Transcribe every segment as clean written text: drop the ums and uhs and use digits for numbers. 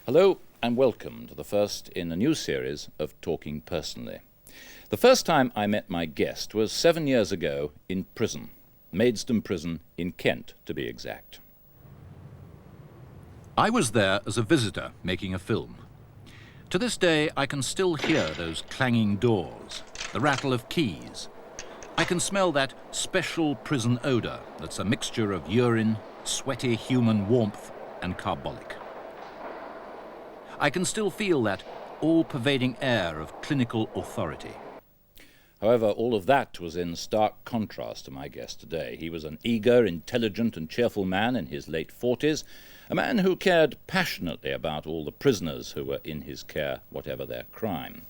Hello and welcome to the first in a new series of Talking Personally. The first time I met my guest was 7 years ago in prison, Maidstone prison in Kent to be exact. I was there as a visitor making a film. To this day I can still hear those clanging doors, the rattle of keys. I can smell that special prison odour that's a mixture of urine, sweaty human warmth and carbolic. I can still feel that all-pervading air of clinical authority. However, all of that was in stark contrast to my guest today. He was an eager, intelligent and cheerful man in his late 40s, a man who cared passionately about all the prisoners who were in his care, whatever their crime.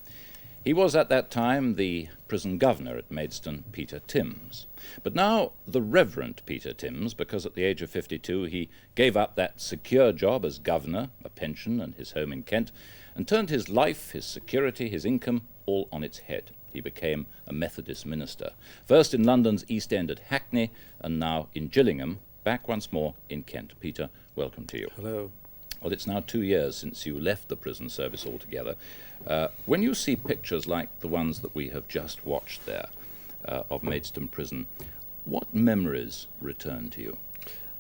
He was at that time the prison governor at Maidstone, Peter Timms. But now the Reverent Peter Timms, because at the age of 52 he gave up that secure job as governor, a pension and his home in Kent, and turned his life, his security, his income, all on its head. He became a Methodist minister, first in London's East End at Hackney, and now in Gillingham, back once more in Kent. Peter, welcome to you. Hello. Well, it's now 2 years since you left the prison service altogether. When you see pictures like the ones that we have just watched there of Maidstone prison, what memories return to you?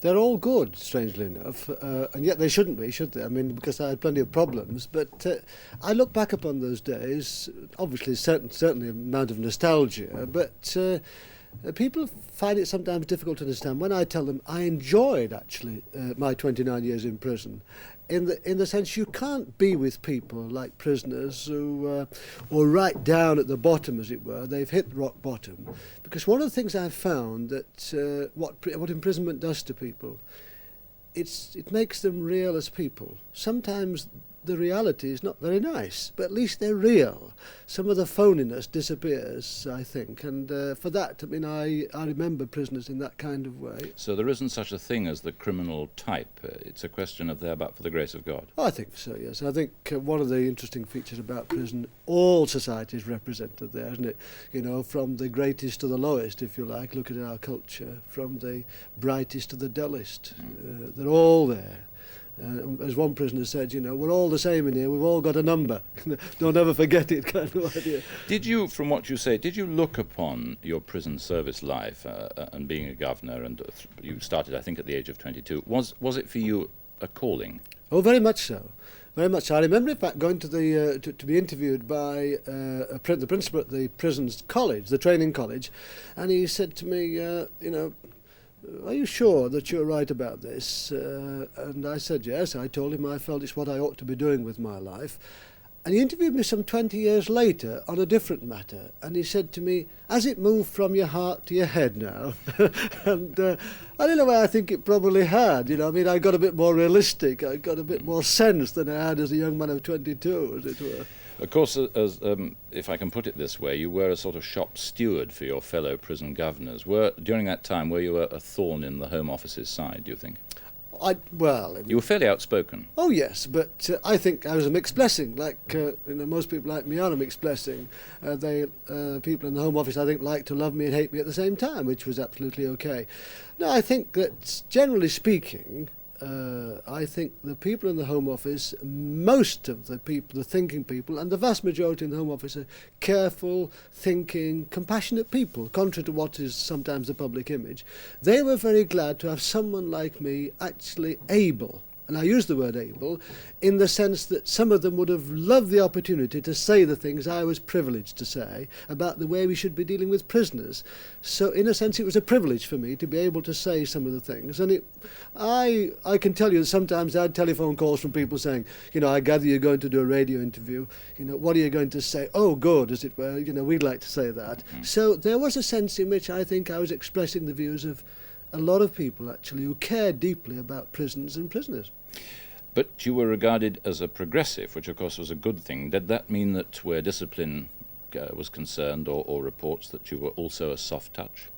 They're all good, strangely enough, and yet they shouldn't be, should they? I mean, because I had plenty of problems, but I look back upon those days, obviously certainly an amount of nostalgia, but people find it sometimes difficult to understand when I tell them I enjoyed, actually, my 29 years in prison, in the sense you can't be with people like prisoners who are right down at the bottom, as it were. They've hit rock bottom. Because one of the things I've found that what imprisonment does to people, it makes them real as people. Sometimes the reality is not very nice, but at least they're real. Some of the phoniness disappears, I think, and for that, I mean, I remember prisoners in that kind of way. So there isn't such a thing as the criminal type. It's a question of there but for the grace of God. I think so, yes. I think one of the interesting features about prison, all society is represented there, isn't it? You know, from the greatest to the lowest, if you like, look at our culture, from the brightest to the dullest. They're all there. As one prisoner said, you know, we're all the same in here, we've all got a number. Don't ever forget it, kind of idea. Did you, from what you say, did you look upon your prison service life and being a governor, and you started, I think, at the age of 22, was it for you a calling? Oh, very much so. Very much so. I remember, in fact, going to the to be interviewed by the principal at the prison's college, the training college, and he said to me, you know, are you sure that you're right about this? And I said yes. I told him I felt it's what I ought to be doing with my life. And he interviewed me some 20 years later on a different matter. And he said to me, has it moved from your heart to your head now? And I don't know why I think it probably had. You know, I mean, I got a bit more realistic. I got a bit more sense than I had as a young man of 22, as it were. Of course, as if I can put it this way, you were a sort of shop steward for your fellow prison governors. During that time, were you a thorn in the Home Office's side, do you think? You were fairly outspoken. Oh yes, but I think I was a mixed blessing. Like you know, most people like me are a mixed blessing. People in the Home Office, I think, like to love me and hate me at the same time, which was absolutely okay. No, I think that generally speaking, I think the people in the Home Office, most of the people, the thinking people, and the vast majority in the Home Office are careful, thinking, compassionate people, contrary to what is sometimes the public image. They were very glad to have someone like me actually able, and I use the word able, in the sense that some of them would have loved the opportunity to say the things I was privileged to say about the way we should be dealing with prisoners. So in a sense it was a privilege for me to be able to say some of the things. And I can tell you that sometimes I had telephone calls from people saying, you know, I gather you're going to do a radio interview, you know, what are you going to say? Oh, good, as it were, you know, we'd like to say that. So there was a sense in which I think I was expressing the views of a lot of people, actually, who care deeply about prisons and prisoners. But you were regarded as a progressive, which of course was a good thing. Did that mean that where discipline was concerned, or reports, that you were also a soft touch?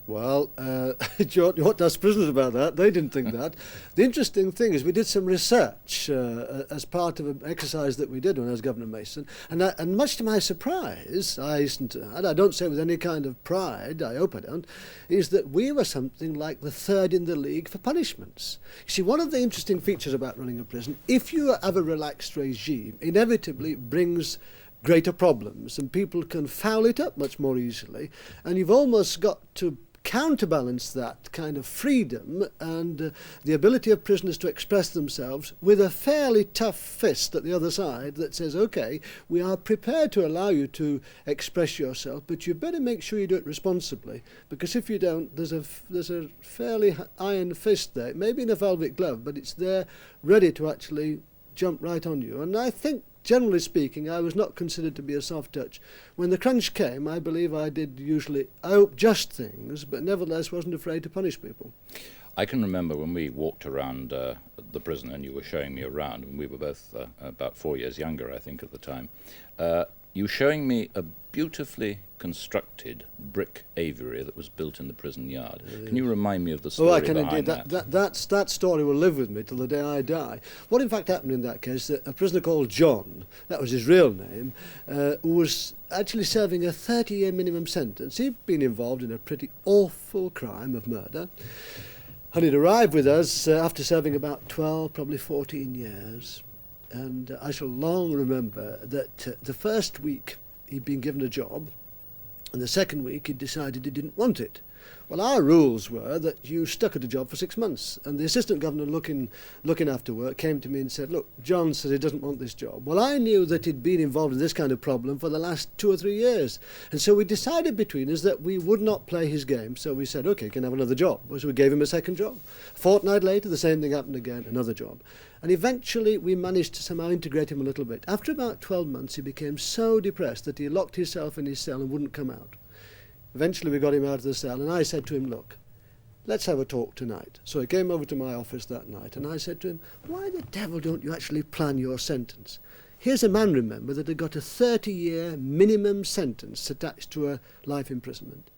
Well, what does prisoners about that? They didn't think that. The interesting thing is we did some research as part of an exercise that we did when I was Governor of Maidstone, and much to my surprise, I hasten to add, I don't say it with any kind of pride, I hope I don't, is that we were something like the third in the league for punishments. You see, one of the interesting features about running a prison, if you have a relaxed regime, inevitably brings greater problems, and people can foul it up much more easily, and you've almost got to counterbalance that kind of freedom and the ability of prisoners to express themselves with a fairly tough fist at the other side that says, okay, we are prepared to allow you to express yourself, but you better make sure you do it responsibly, because if you don't, there's a fairly iron fist there, maybe in a velvet glove, but it's there ready to actually jump right on you. And I think, generally speaking, I was not considered to be a soft touch. When the crunch came, I believe I did usually, I hope, just things, but nevertheless wasn't afraid to punish people. I can remember when we walked around the prison and you were showing me around, and we were both about 4 years younger, I think, at the time, you showing me a beautifully constructed brick aviary that was built in the prison yard. Can you remind me of the story I can behind indeed. that? That story will live with me till the day I die. What in fact happened in that case, that a prisoner called John, that was his real name, who was actually serving a 30-year minimum sentence. He'd been involved in a pretty awful crime of murder, and he'd arrived with us after serving about 12, probably 14 years. And I shall long remember that the first week he'd been given a job, and the second week he decided he didn't want it. Well, our rules were that you stuck at a job for 6 months, and the assistant governor looking after work came to me and said, look, John says he doesn't want this job. Well, I knew that he'd been involved in this kind of problem for the last 2 or 3 years, and so we decided between us that we would not play his game, so we said, okay, you can have another job. So we gave him a second job. A fortnight later, the same thing happened again, another job. And eventually we managed to somehow integrate him a little bit. After about 12 months, he became so depressed that he locked himself in his cell and wouldn't come out. Eventually we got him out of the cell, and I said to him, look, let's have a talk tonight. So he came over to my office that night, and I said to him, why the devil don't you actually plan your sentence? Here's a man, remember, that had got a 30-year minimum sentence attached to a life imprisonment.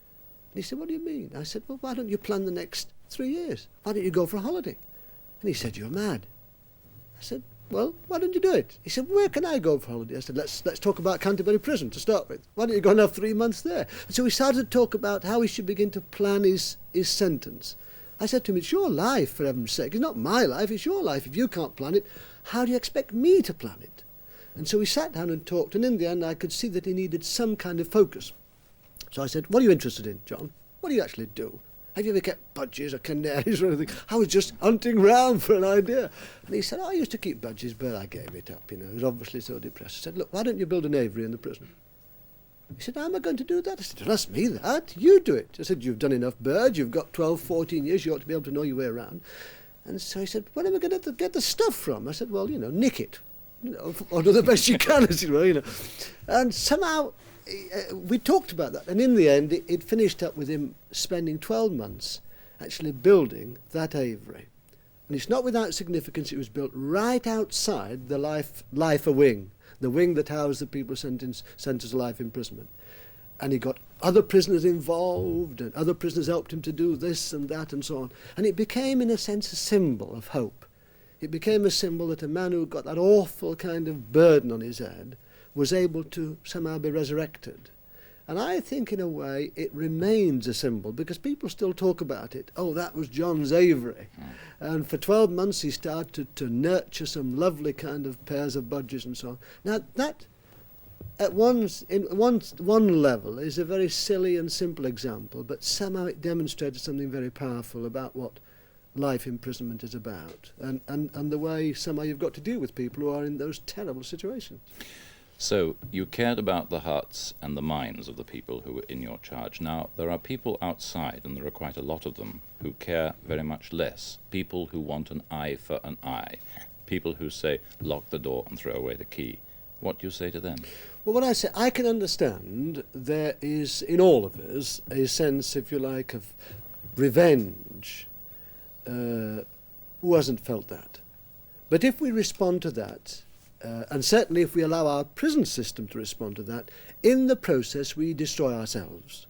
And he said, what do you mean? I said, well, why don't you plan the next 3 years? Why don't you go for a holiday? And he said, you're mad. I said, well, why don't you do it? He said, where can I go for holiday? I said, let's talk about Canterbury Prison to start with. Why don't you go and have 3 months there? And so we started to talk about how he should begin to plan his sentence. I said to him, it's your life, for heaven's sake. It's not my life, it's your life. If you can't plan it, how do you expect me to plan it? And so we sat down and talked, and in the end I could see that he needed some kind of focus. So I said, what are you interested in, John? What do you actually do? Have you ever kept budgies or canaries or anything? I was just hunting round for an idea. And he said, I used to keep budgies, but I gave it up, He was obviously so depressed. I said, look, why don't you build an aviary in the prison? He said, how am I going to do that? I said, don't ask me that. You do it. I said, you've done enough birds. You've got 12, 14 years. You ought to be able to know your way around. And so he said, where am I going to get the stuff from? I said, well, nick it. Or do the best you can, as it were, And somehow we talked about that, and in the end it finished up with him spending 12 months actually building that aviary. And it's not without significance, it was built right outside the life wing, the wing that housed the people sentenced to life imprisonment. And he got other prisoners involved, and other prisoners helped him to do this and that and so on. And it became, in a sense, a symbol of hope. It became a symbol that a man who got that awful kind of burden on his head was able to somehow be resurrected. And I think in a way it remains a symbol because people still talk about it. Oh, that was John's aviary. And for 12 months he started to nurture some lovely kind of pairs of budgies and so on. Now that at one level is a very silly and simple example, but somehow it demonstrated something very powerful about what life imprisonment is about and the way somehow you've got to deal with people who are in those terrible situations. So you cared about the hearts and the minds of the people who were in your charge. Now, there are people outside, and there are quite a lot of them, who care very much less. People who want an eye for an eye. People who say, lock the door and throw away the key. What do you say to them? Well, what I say, I can understand there is, in all of us, a sense, if you like, of revenge. Who hasn't felt that? But if we respond to that, and certainly if we allow our prison system to respond to that, in the process we destroy ourselves.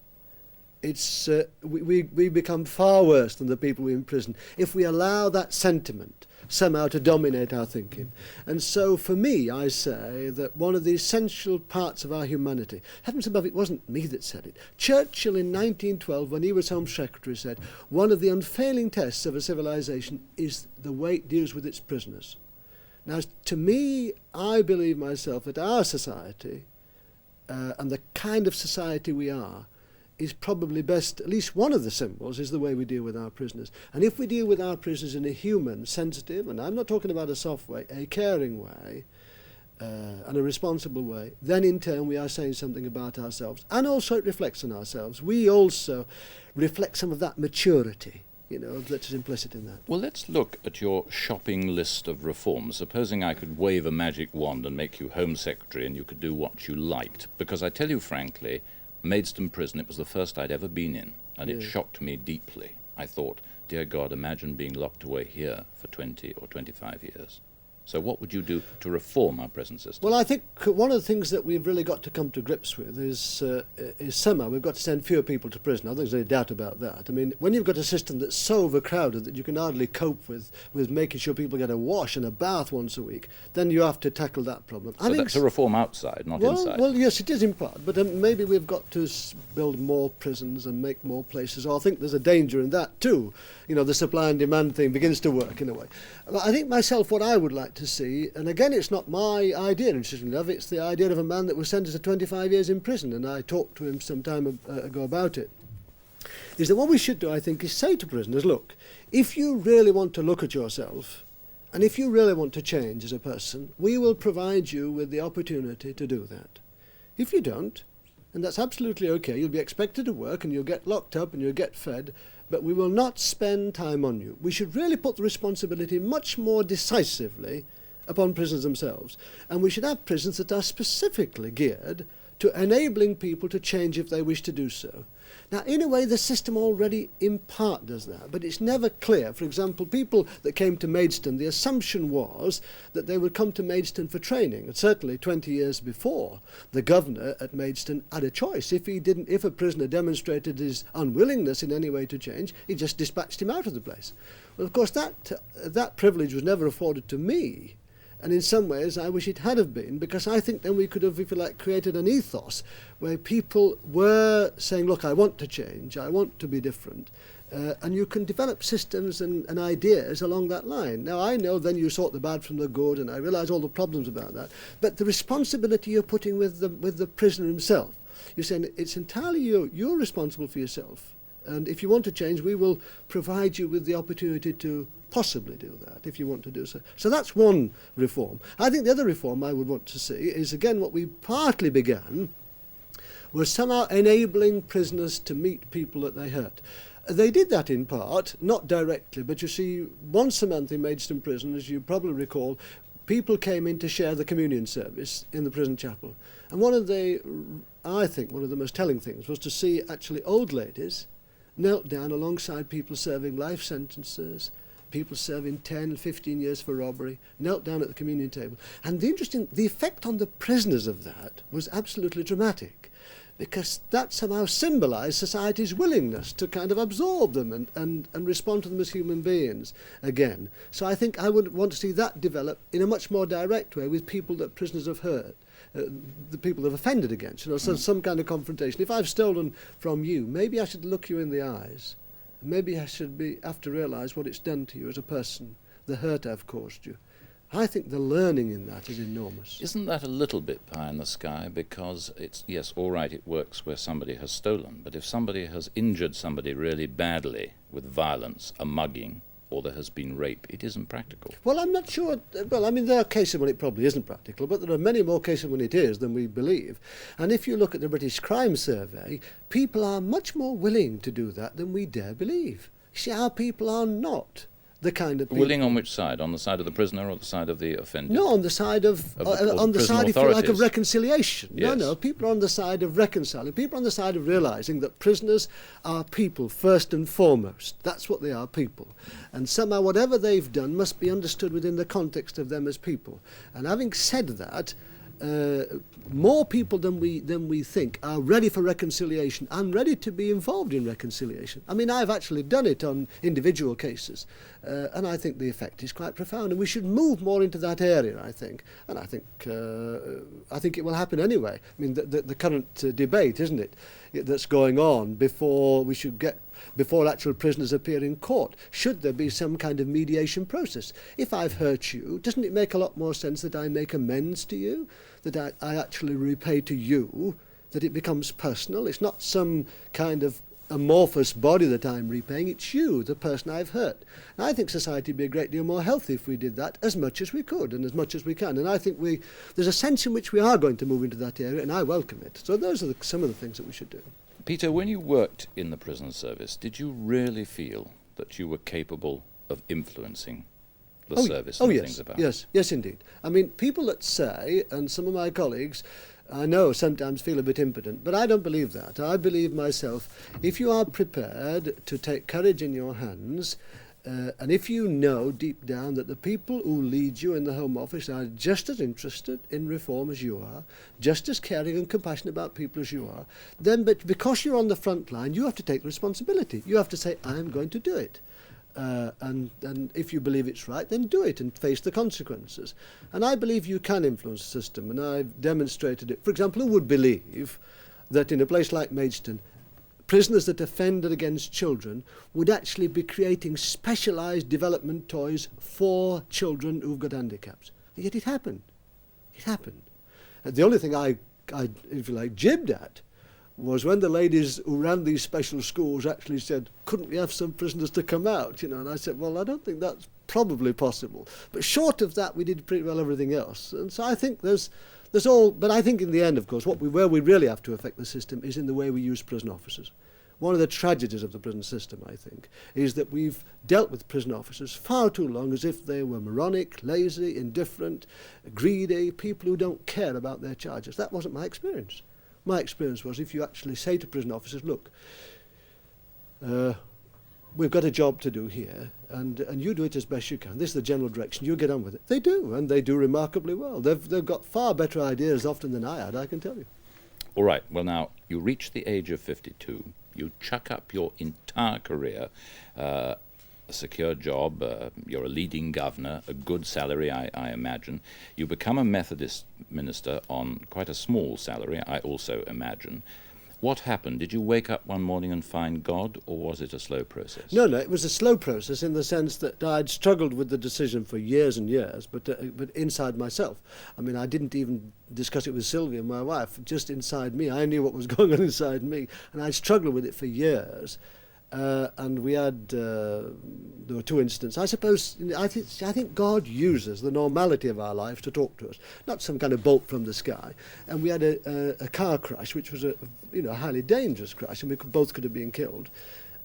it's we become far worse than the people we imprison if we allow that sentiment somehow to dominate our thinking. And so for me, I say that one of the essential parts of our humanity, heavens above, it wasn't me that said it. Churchill in 1912, when he was Home Secretary, said, one of the unfailing tests of a civilization is the way it deals with its prisoners. Now, to me, I believe myself that our society, and the kind of society we are, is probably best, at least one of the symbols, is the way we deal with our prisoners. And if we deal with our prisoners in a human, sensitive, and I'm not talking about a soft way, a caring way, and a responsible way, then in turn we are saying something about ourselves. And also it reflects on ourselves. We also reflect some of that maturity, that is implicit in that. Well, let's look at your shopping list of reforms. Supposing I could wave a magic wand and make you Home Secretary and you could do what you liked. Because I tell you frankly, Maidstone prison, it was the first I'd ever been in, and it shocked me deeply. I thought, dear God, imagine being locked away here for 20 or 25 years. So what would you do to reform our prison system? Well, I think one of the things that we've really got to come to grips with is somehow we've got to send fewer people to prison. I think there's no doubt about that. I mean, when you've got a system that's so overcrowded that you can hardly cope with making sure people get a wash and a bath once a week, then you have to tackle that problem. So that's a reform outside, not inside. Well, yes, it is in part, but maybe we've got to build more prisons and make more places. I think there's a danger in that too. The supply and demand thing begins to work in a way. I think myself, what I would like to see, and again, it's not my idea, interestingly enough, it's the idea of a man that was sentenced to 25 years in prison, and I talked to him some time ago about it, is that what we should do, I think, is say to prisoners, look, if you really want to look at yourself, and if you really want to change as a person, we will provide you with the opportunity to do that. If you don't, and that's absolutely okay, you'll be expected to work, and you'll get locked up, and you'll get fed, but we will not spend time on you. We should really put the responsibility much more decisively upon prisons themselves. And we should have prisons that are specifically geared to enabling people to change if they wish to do so. Now, in a way, the system already in part does that, but it's never clear. For example, people that came to Maidstone, the assumption was that they would come to Maidstone for training. And certainly 20 years before, the governor at Maidstone had a choice. If a prisoner demonstrated his unwillingness in any way to change, he just dispatched him out of the place. Well, of course, that privilege was never afforded to me. And in some ways, I wish it had have been, because I think then we could have, if you like, created an ethos where people were saying, look, I want to change, I want to be different. And you can develop systems and ideas along that line. Now, I know then you sort the bad from the good, and I realise all the problems about that. But the responsibility you're putting with the prisoner himself, you're saying it's entirely you're responsible for yourself. And if you want to change, we will provide you with the opportunity to possibly do that, if you want to do so. So that's one reform. I think the other reform I would want to see is, again, what we partly began, was somehow enabling prisoners to meet people that they hurt. They did that in part, not directly, but you see, once a month in Maidstone Prison, as you probably recall, people came in to share the communion service in the prison chapel. And I think one of the most telling things was to see actually old ladies knelt down alongside people serving life sentences, people serving 10, 15 years for robbery, knelt down at the communion table. And the effect on the prisoners of that was absolutely dramatic, because that somehow symbolised society's willingness to kind of absorb them and respond to them as human beings again. So I think I would want to see that develop in a much more direct way with people that prisoners have hurt. The people they've offended against, so some kind of confrontation. If I've stolen from you, maybe I should look you in the eyes. Maybe I should have to realise what it's done to you as a person, the hurt I've caused you. I think the learning in that is enormous. Isn't that a little bit pie in the sky? Because it's, yes, all right, it works where somebody has stolen, but if somebody has injured somebody really badly with violence, a mugging, or there has been rape, it isn't practical. Well, I'm not sure. Well, I mean, there are cases when it probably isn't practical, but there are many more cases when it is than we believe. And if you look at the British Crime Survey, people are much more willing to do that than we dare believe. You see, our people are not the kind of people... Willing on which side? On the side of the prisoner or the side of the offender? No, on the side of if you like, of reconciliation. Yes. No, people are on the side of reconciling. People are on the side of realising that prisoners are people first and foremost. That's what they are, people. And somehow whatever they've done must be understood within the context of them as people. And having said that, more people than we think are ready for reconciliation and ready to be involved in reconciliation. I mean, I've actually done it on individual cases, and I think the effect is quite profound. And we should move more into that area, I think. And I think it will happen anyway. I mean, the current debate, isn't it, that's going on before actual prisoners appear in court. Should there be some kind of mediation process? If I've hurt you, doesn't it make a lot more sense that I make amends to you, that I actually repay to you, that it becomes personal? It's not some kind of amorphous body that I'm repaying, it's you, the person I've hurt. And I think society would be a great deal more healthy if we did that as much as we could and as much as we can. And I think there's a sense in which we are going to move into that area, and I welcome it. So those are some of the things that we should do. Peter, when you worked in the prison service, did you really feel that you were capable of influencing the service and yes, things about? Yes, indeed. I mean, people that say, and some of my colleagues, I know sometimes feel a bit impotent, but I don't believe that. I believe myself, if you are prepared to take courage in your hands, and if you know deep down that the people who lead you in the Home Office are just as interested in reform as you are, just as caring and compassionate about people as you are, then because you're on the front line, you have to take responsibility. You have to say, I'm going to do it. And if you believe it's right, then do it and face the consequences. And I believe you can influence the system, and I've demonstrated it. For example, who would believe that in a place like Maidstone, prisoners that offended against children would actually be creating specialised development toys for children who've got handicaps? And yet it happened. It happened. The only thing I, if you like, jibbed at was when the ladies who ran these special schools actually said, couldn't we have some prisoners to come out? And I said, well, I don't think that's probably possible. But short of that, we did pretty well everything else. And so I think there's all, but I think in the end, of course, where we really have to affect the system is in the way we use prison officers. One of the tragedies of the prison system, I think, is that we've dealt with prison officers far too long as if they were moronic, lazy, indifferent, greedy, people who don't care about their charges. That wasn't my experience. My experience was if you actually say to prison officers, look, we've got a job to do here, and you do it as best you can. This is the general direction. You get on with it. They do, and they do remarkably well. They've got far better ideas often than I had, I can tell you. All right, well now, you reach the age of 52. You chuck up your entire career, a secure job, you're a leading governor, a good salary, I imagine. You become a Methodist minister on quite a small salary, I also imagine. What happened? Did you wake up one morning and find God, or was it a slow process? No, it was a slow process in the sense that I'd struggled with the decision for years and years, but inside myself. I mean, I didn't even discuss it with Sylvia, my wife, just inside me. I knew what was going on inside me, and I struggled with it for years. And we had, there were two incidents. I suppose, I think God uses the normality of our lives to talk to us, not some kind of bolt from the sky. And we had a car crash, which was a highly dangerous crash, and we both could have been killed.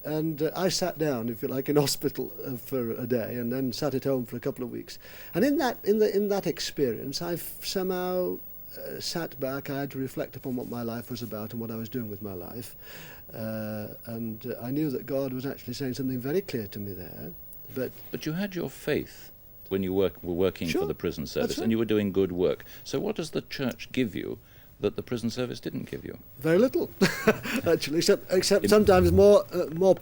And I sat down, if you like, in hospital for a day, and then sat at home for a couple of weeks. And in that experience, I've somehow sat back. I had to reflect upon what my life was about and what I was doing with my life. And I knew that God was actually saying something very clear to me there. But you had your faith when you were working for the prison service, and you were doing good work. So what does the church give you that the prison service didn't give you? Very little, actually, except sometimes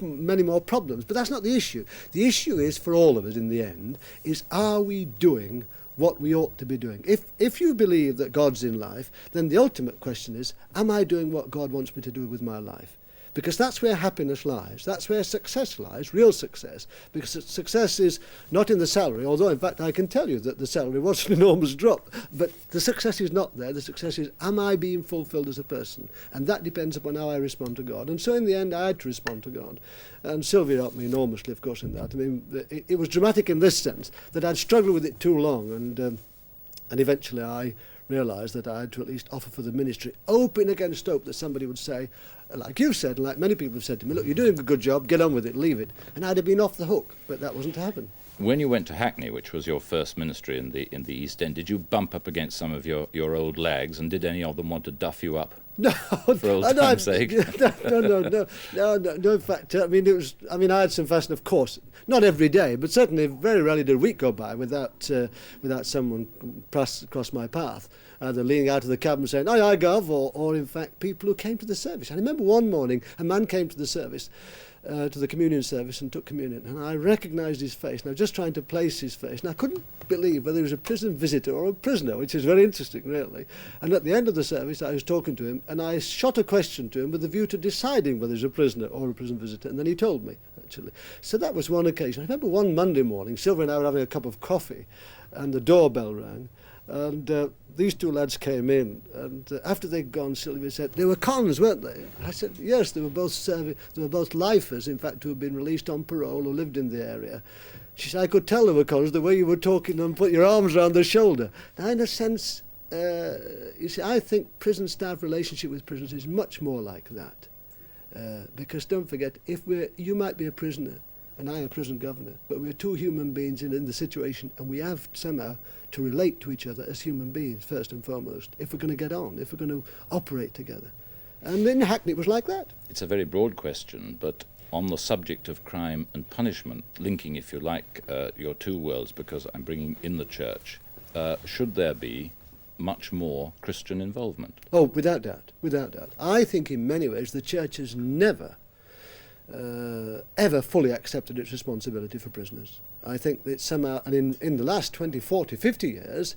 many more problems. But that's not the issue. The issue is, for all of us in the end, is are we doing what we ought to be doing? If you believe that God's in life, then the ultimate question is, am I doing what God wants me to do with my life? Because that's where happiness lies. That's where success lies, real success. Because success is not in the salary, although in fact I can tell you that the salary was an enormous drop. But the success is not there. The success is, am I being fulfilled as a person? And that depends upon how I respond to God. And so in the end I had to respond to God. And Sylvia helped me enormously, of course, in that. I mean, it was dramatic in this sense, that I'd struggled with it too long. And eventually I realised that I had to at least offer for the ministry, hoping against hope that somebody would say, like you've said, and like many people have said to me, look, you're doing a good job, get on with it, leave it. And I'd have been off the hook, but that wasn't to happen. When you went to Hackney, which was your first ministry in the East End, did you bump up against some of your old lags, and did any of them want to duff you up? No, for old time's sake. No. In fact, I had some fashion, of course, not every day, but certainly very rarely did a week go by without someone cross my path. either leaning out of the cab and saying, "Aye, aye, Gov," or in fact people who came to the service. I remember one morning a man came to the service, to the communion service, and took communion, and I recognised his face, and I was just trying to place his face, and I couldn't believe whether he was a prison visitor or a prisoner, which is very interesting, really. And at the end of the service I was talking to him, and I shot a question to him with a view to deciding whether he was a prisoner or a prison visitor, and then he told me, actually. So that was one occasion. I remember one Monday morning, Sylvia and I were having a cup of coffee, and the doorbell rang, and these two lads came in, and after they'd gone, Sylvia said, "They were cons, weren't they?" I said, "Yes, they were both lifers, in fact, who had been released on parole, who lived in the area." She said, "I could tell they were cons, the way you were talking and put your arms around their shoulder." Now, in a sense, you see, I think prison staff relationship with prisoners is much more like that. Because don't forget, you might be a prisoner, and I a prison governor, but we're two human beings in the situation, and we have somehow to relate to each other as human beings, first and foremost, if we're going to get on, if we're going to operate together. And in Hackney it was like that. It's a very broad question, but on the subject of crime and punishment, linking, if you like, your two worlds, because I'm bringing in the church, should there be much more Christian involvement? Oh, without doubt, without doubt. I think in many ways the church has never ever fully accepted its responsibility for prisoners. I think that somehow, and in the last 20, 40, 50 years,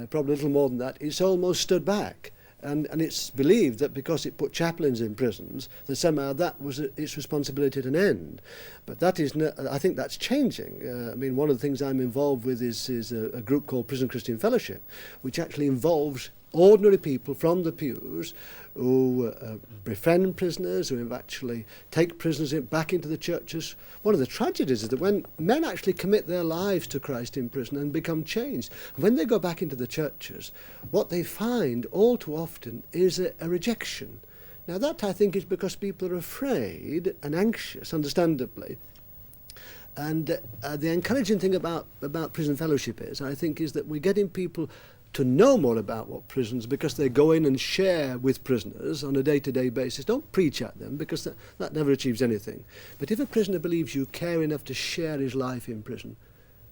probably a little more than that, it's almost stood back. And it's believed that because it put chaplains in prisons, that somehow that was its responsibility at an end. But that is, I think that's changing. I mean, one of the things I'm involved with is a group called Prison Christian Fellowship, which actually involves ordinary people from the pews who befriend prisoners, who actually take prisoners back into the churches. One of the tragedies is that when men actually commit their lives to Christ in prison and become changed, when they go back into the churches, what they find all too often is a rejection. Now that, I think, is because people are afraid and anxious, understandably. And the encouraging thing about prison fellowship is, I think, is that we're getting people to know more about what prisons, because they go in and share with prisoners on a day-to-day basis. Don't preach at them, because that never achieves anything. But if a prisoner believes you care enough to share his life in prison,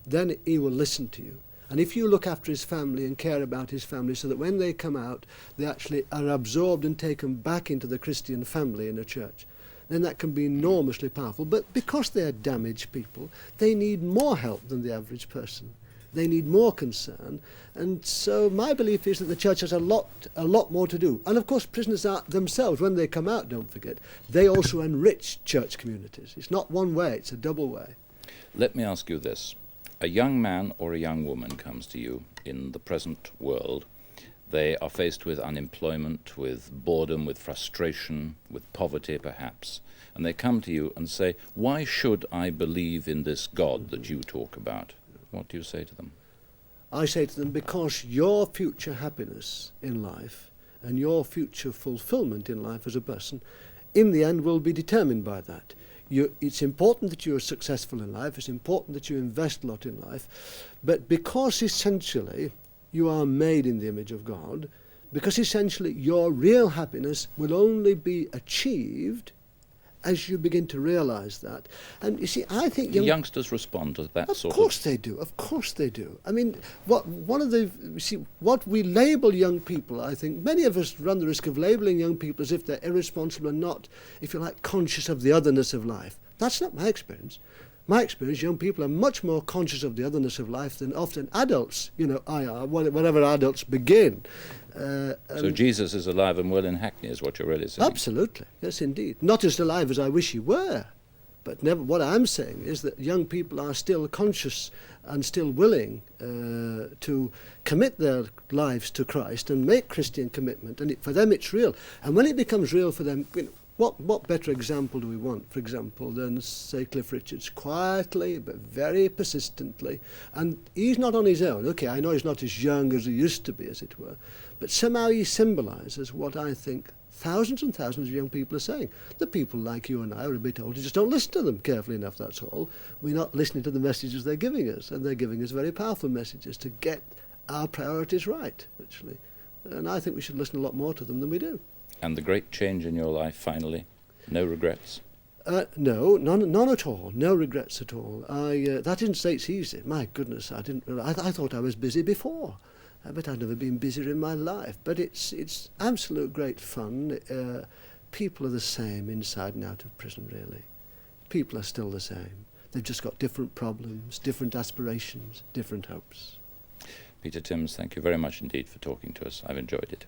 then he will listen to you. And if you look after his family and care about his family so that when they come out, they actually are absorbed and taken back into the Christian family in a church, then that can be enormously powerful. But because they are damaged people, they need more help than the average person. They need more concern, and so my belief is that the church has a lot more to do. And of course prisoners are themselves, when they come out, don't forget, they also enrich church communities. It's not one way, it's a double way. Let me ask you this. A young man or a young woman comes to you in the present world. They are faced with unemployment, with boredom, with frustration, with poverty perhaps, and they come to you and say, "Why should I believe in this God that you talk about?" What do you say to them? I say to them, because your future happiness in life and your future fulfillment in life as a person, in the end, will be determined by that. It's important that you are successful in life, it's important that you invest a lot in life, but because essentially you are made in the image of God, because essentially your real happiness will only be achieved as you begin to realise that. And you see, I think youngsters respond to that sort of... Of course they do, of course they do. I mean, what we label young people, I think, many of us run the risk of labelling young people as if they're irresponsible and not, if you like, conscious of the otherness of life. That's not my experience. My experience, young people are much more conscious of the otherness of life than often adults, whenever adults begin. So Jesus is alive and well in Hackney, is what you're really saying? Absolutely, yes indeed. Not as alive as I wish he were, but never. What I'm saying is that young people are still conscious and still willing to commit their lives to Christ and make Christian commitment, and for them it's real. And when it becomes real for them, what better example do we want, for example, than, say, Cliff Richards, quietly but very persistently, and he's not on his own. Okay, I know he's not as young as he used to be, as it were, but somehow he symbolises what I think thousands and thousands of young people are saying. The people like you and I are a bit older, just don't listen to them carefully enough, that's all. We're not listening to the messages they're giving us, and they're giving us very powerful messages to get our priorities right, actually. And I think we should listen a lot more to them than we do. And the great change in your life, finally? No regrets? No, none at all. No regrets at all. That didn't say it's easy. My goodness, I thought I was busy before. I bet I've never been busier in my life. But it's absolute great fun. People are the same inside and out of prison, really. People are still the same. They've just got different problems, different aspirations, different hopes. Peter Timms, thank you very much indeed for talking to us. I've enjoyed it.